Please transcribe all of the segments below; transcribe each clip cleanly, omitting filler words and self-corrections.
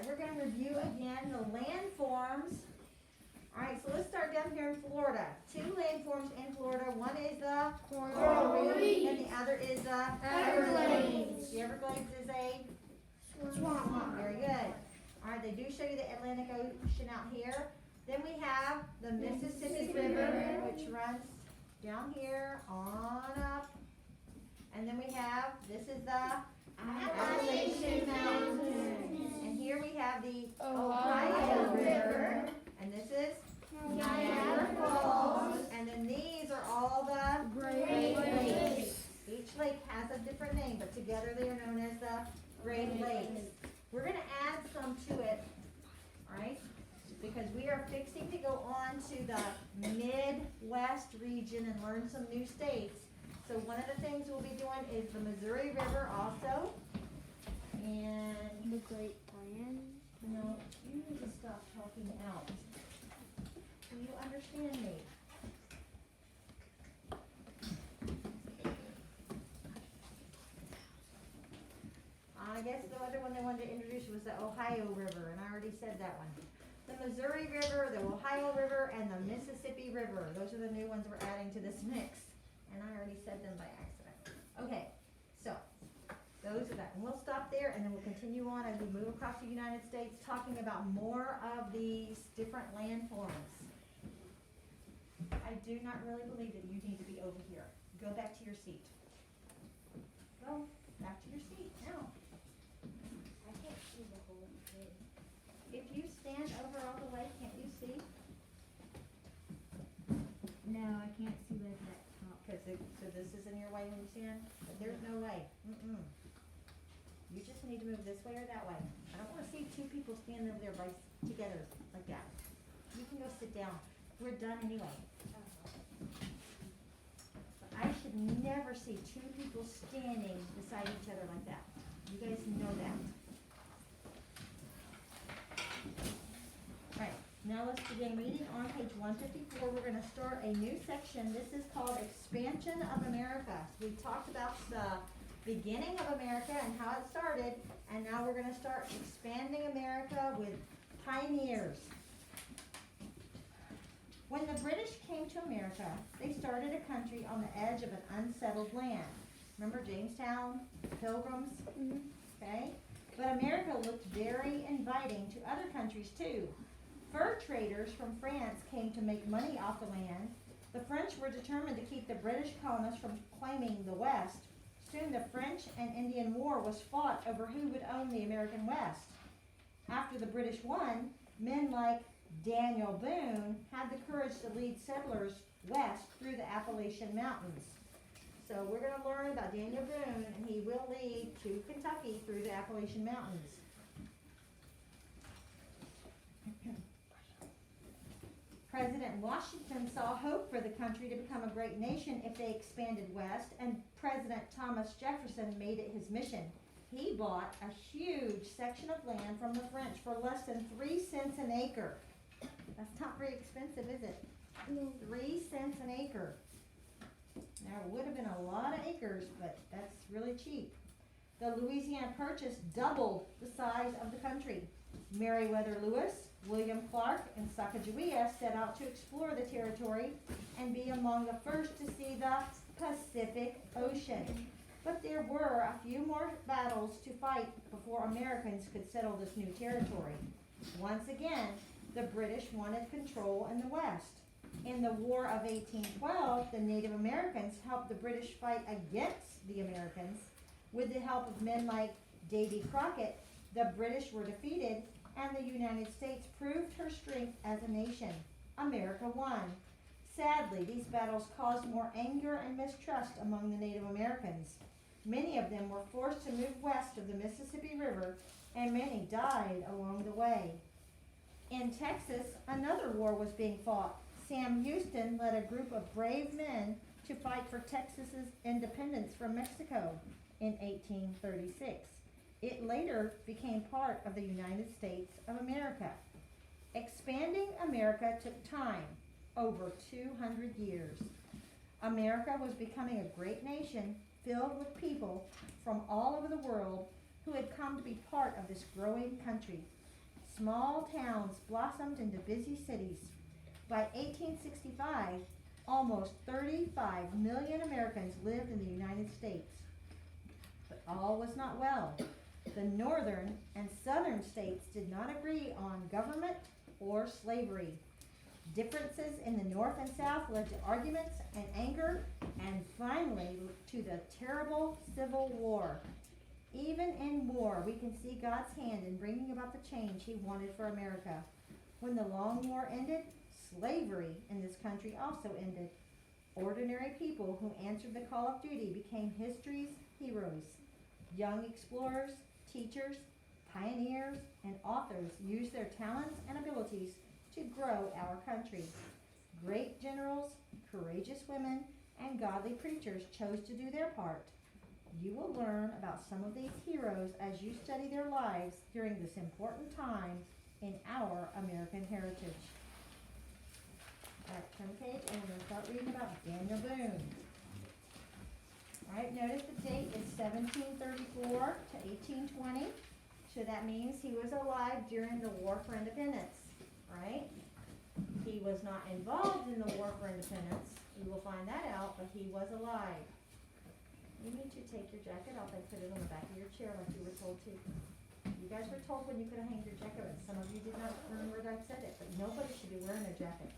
right, we're gonna review again the landforms. All right, so let's start down here in Florida. Two landforms in Florida. One is the Coral Reef. and the other is the Everglades. The Everglades is a Swamp. very good. All right, they do show you the Atlantic Ocean out here. Then we have the Mississippi River, which runs down here on up. And then we have, this is the Appalachian Mountains. And here we have the Ohio River. And this is Niagara Falls. And then these are all the Great Lakes. Each lake has a different name, but together they are known as the Great Lakes. We're gonna add some to it, alright? Because we are fixing to go on to the Midwest region and learn some new states. So one of the things we'll be doing is the Missouri River also. And, The Great Plains. no, you need to stop talking out. Do you understand me? I guess the other one they wanted to introduce was the Ohio River, and I already said that one. The Missouri River, the Ohio River, and the Mississippi River. Those are the new ones we're adding to this mix. And I already said them by accident. Okay, so those are that. And we'll stop there and then we'll continue on as we move across the United States talking about more of these different landforms. I do not really believe that you need to be over here. Go back to your seat. Go back to your seat now. I can't see the whole thing. If you stand over all the way, can't you see? No, I can't see like that top. So this is in your way when you stand? But there's no way. You just need to move this way or that way. I don't wanna see two people standing over there together like that. You can go sit down. We're done anyway. But I should never see two people standing beside each other like that. You guys know that. Right, now let's begin reading on page 154. We're gonna start a new section. This is called Expansion of America. We talked about the beginning of America and how it started, and now we're gonna start expanding America with pioneers. When the British came to America, they started a country on the edge of an unsettled land. Remember Jamestown, Pilgrims? Okay? But America looked very inviting to other countries too. Fur traders from France came to make money off the land. The French were determined to keep the British colonists from claiming the West. Soon the French and Indian War was fought over who would own the American West. After the British won, men like Daniel Boone had the courage to lead settlers west through the Appalachian Mountains. So we're going to learn about Daniel Boone, and he will lead to Kentucky through the Appalachian Mountains. President Washington saw hope for the country to become a great nation if they expanded west, and President Thomas Jefferson made it his mission. He bought a huge section of land from the French for less than 3 cents an acre. That's not very expensive, is it? No. 3 cents an acre. Now, it would have been a lot of acres, but that's really cheap. The Louisiana Purchase doubled the size of the country. Meriwether Lewis, William Clark, and Sacagawea set out to explore the territory and be among the first to see the Pacific Ocean. But there were a few more battles to fight before Americans could settle this new territory. Once again, the British wanted control in the West. In the War of 1812, the Native Americans helped the British fight against the Americans. With the help of men like Davy Crockett, the British were defeated, and the United States proved her strength as a nation. America won. Sadly, these battles caused more anger and mistrust among the Native Americans. Many of them were forced to move west of the Mississippi River, and many died along the way. In Texas, another war was being fought. Sam Houston led a group of brave men to fight for Texas's independence from Mexico in 1836. It later became part of the United States of America. Expanding America took time, over 200 years. America was becoming a great nation filled with people from all over the world who had come to be part of this growing country. Small towns blossomed into busy cities. By 1865, almost 35 million Americans lived in the United States. But all was not well. The northern and southern states did not agree on government or slavery. Differences in the North and South led to arguments and anger, and finally to the terrible Civil War. Even in war, we can see God's hand in bringing about the change He wanted for America. When the long war ended, slavery in this country also ended. Ordinary people who answered the call of duty became history's heroes. Young explorers, teachers, pioneers, and authors used their talents and abilities to grow our country. Great generals, courageous women, and godly preachers chose to do their part. You will learn about some of these heroes as you study their lives during this important time in our American heritage. Alright, turn the page and we're going to start reading about Daniel Boone. Alright, notice the date is 1734 to 1820. So that means he was alive during the War for Independence, right? He was not involved in the War for Independence. We will find that out, but he was alive. You need to take your jacket off and put it on the back of your chair like you were told to. You guys were told when you could hang your jacket up. Some of you did not remember that I said it, but nobody should be wearing a jacket.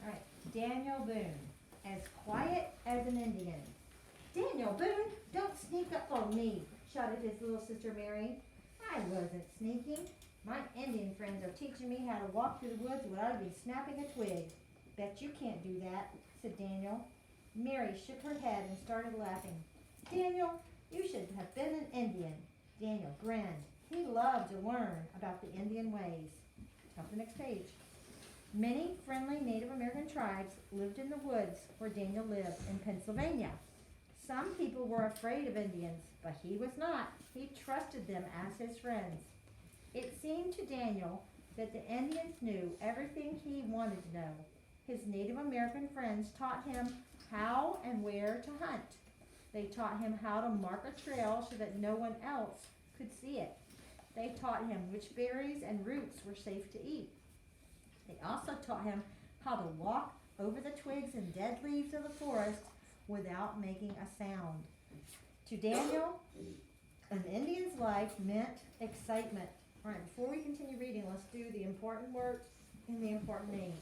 Alright, Daniel Boone, as quiet as an Indian. Daniel Boone, don't sneak up on me, shouted his little sister Mary. I wasn't sneaking. My Indian friends are teaching me how to walk through the woods without even snapping a twig. Bet you can't do that, said Daniel. Mary shook her head and started laughing. Daniel, you should have been an Indian. Daniel grinned. He loved to learn about the Indian ways. Turn to the next page. Many friendly Native American tribes lived in the woods where Daniel lived in Pennsylvania. Some people were afraid of Indians, but he was not. He trusted them as his friends. It seemed to Daniel that the Indians knew everything he wanted to know. His Native American friends taught him how and where to hunt. They taught him how to mark a trail so that no one else could see it. They taught him which berries and roots were safe to eat. They also taught him how to walk over the twigs and dead leaves of the forest without making a sound. To Daniel, an Indian's life meant excitement. All right, before we continue reading, let's do the important words and the important names.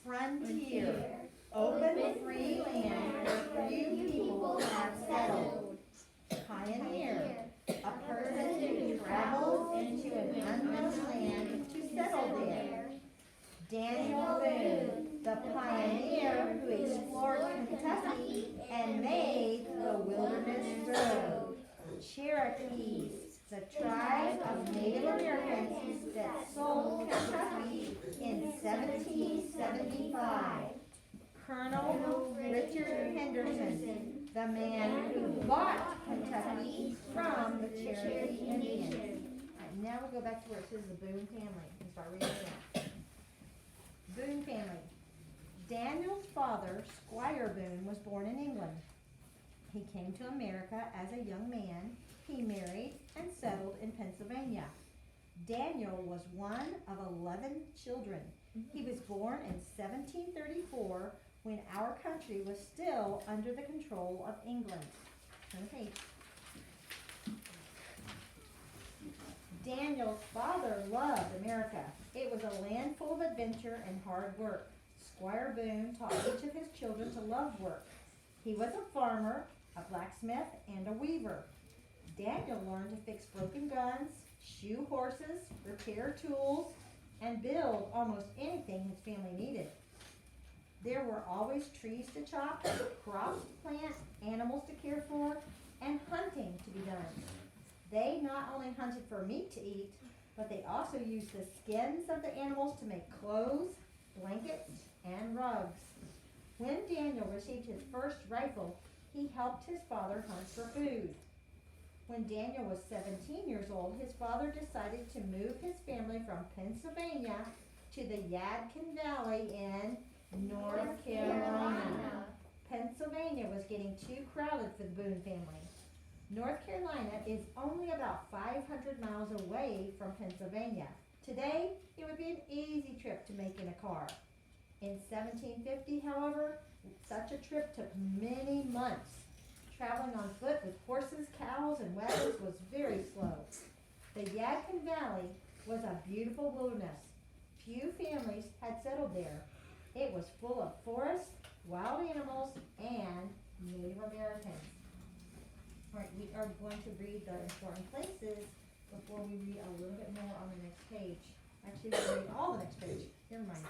Frontier, open free land where few people have settled. Pioneer, a person who travels into an unknown land to settle there. Daniel Boone, the pioneer who explored Kentucky and made the Wilderness Road. Cherokees, the tribe of Native Americans that sold Kentucky in 1775. Colonel Richard Henderson, the man who bought Kentucky from the Cherokee Indians. All right, now we'll go back to where it says the Boone family and start reading it out. Boone family. Daniel's father, Squire Boone, was born in England. He came to America as a young man. He married and settled in Pennsylvania. Daniel was one of 11 children. He was born in 1734 when our country was still under the control of England. Turn the page. Daniel's father loved America. It was a land full of adventure and hard work. Squire Boone taught each of his children to love work. He was a farmer, a blacksmith, and a weaver. Daniel learned to fix broken guns, shoe horses, repair tools, and build almost anything his family needed. There were always trees to chop, crops to plant, animals to care for, and hunting to be done. They not only hunted for meat to eat, but they also used the skins of the animals to make clothes, blankets, and rugs. When Daniel received his first rifle, he helped his father hunt for food. When Daniel was 17 years old, his father decided to move his family from Pennsylvania to the Yadkin Valley in North Carolina. Pennsylvania was getting too crowded for the Boone family. North Carolina is only about 500 miles away from Pennsylvania. Today, it would be an easy trip to make in a car. In 1750, however, such a trip took many months. Traveling on foot with horses, cows, and wagons was very slow. The Yadkin Valley was a beautiful wilderness. Few families had settled there. It was full of forests, wild animals, and Native Americans. All right, we are going to read the important places before we read a little bit more on the next page. Actually, we'll read all the next page. Never mind.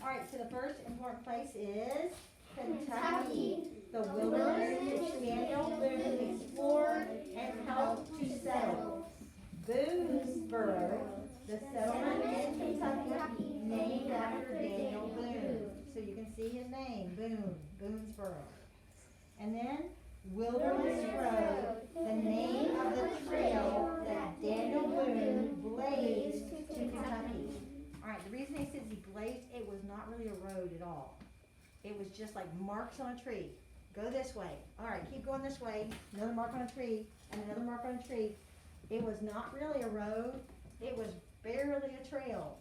All right, so the first important place is Kentucky, the wilderness which Daniel Boone explored and helped to settle. Boonesboro, the settlement in Kentucky, named after Daniel Boone. So you can see his name, Boone, Boonesboro. And then Wilderness Road, the name of the trail that Daniel Boone blazed to Kentucky. All right, the reason he says he blazed, it was not really a road at all. It was just like marks on a tree. Go this way. All right, keep going this way. Another mark on a tree, and another mark on a tree. It was not really a road. It was barely a trail.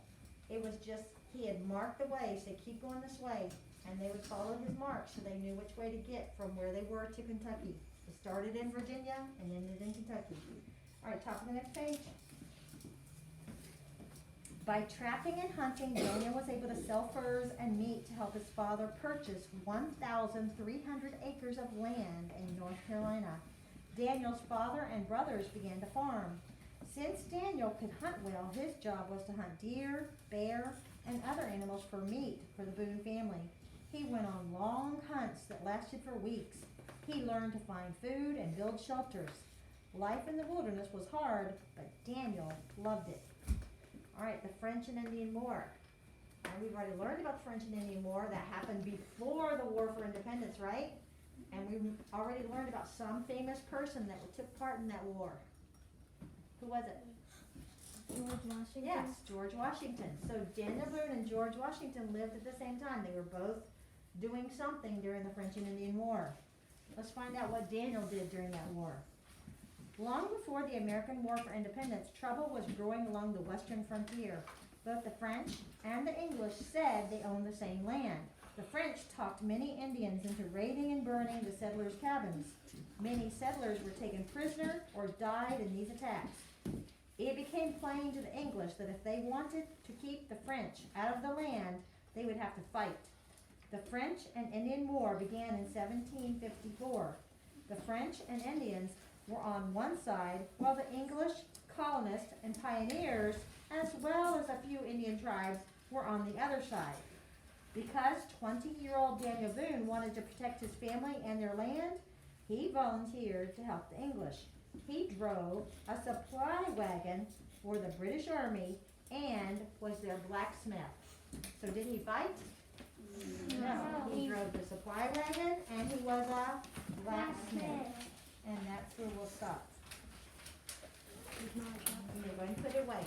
It was just, he had marked the way, said keep going this way. And they would follow his marks so they knew which way to get from where they were to Kentucky. It started in Virginia and ended in Kentucky. All right, top of the next page. By trapping and hunting, Daniel was able to sell furs and meat to help his father purchase 1,300 acres of land in North Carolina. Daniel's father and brothers began to farm. Since Daniel could hunt well, his job was to hunt deer, bear, and other animals for meat for the Boone family. He went on long hunts that lasted for weeks. He learned to find food and build shelters. Life in the wilderness was hard, but Daniel loved it. All right, the French and Indian War. And we've already learned about the French and Indian War. That happened before the War for Independence, right? And we've already learned about some famous person that took part in that war. Who was it? George Washington. Yes, George Washington. So Daniel Boone and George Washington lived at the same time. They were both doing something during the French and Indian War. Let's find out what Daniel did during that war. Long before the American War for Independence, trouble was growing along the western frontier. Both the French and the English said they owned the same land. The French talked many Indians into raiding and burning the settlers' cabins. Many settlers were taken prisoner or died in these attacks. It became plain to the English that if they wanted to keep the French out of the land, they would have to fight. The French and Indian War began in 1754. The French and Indians were on one side, while the English, colonists, and pioneers, as well as a few Indian tribes, were on the other side. Because 20-year-old Daniel Boone wanted to protect his family and their land, he volunteered to help the English. He drove a supply wagon for the British Army and was their blacksmith. So did he fight? No. He drove the supply wagon and he was a blacksmith. And that's where we'll stop. Go ahead and put it away.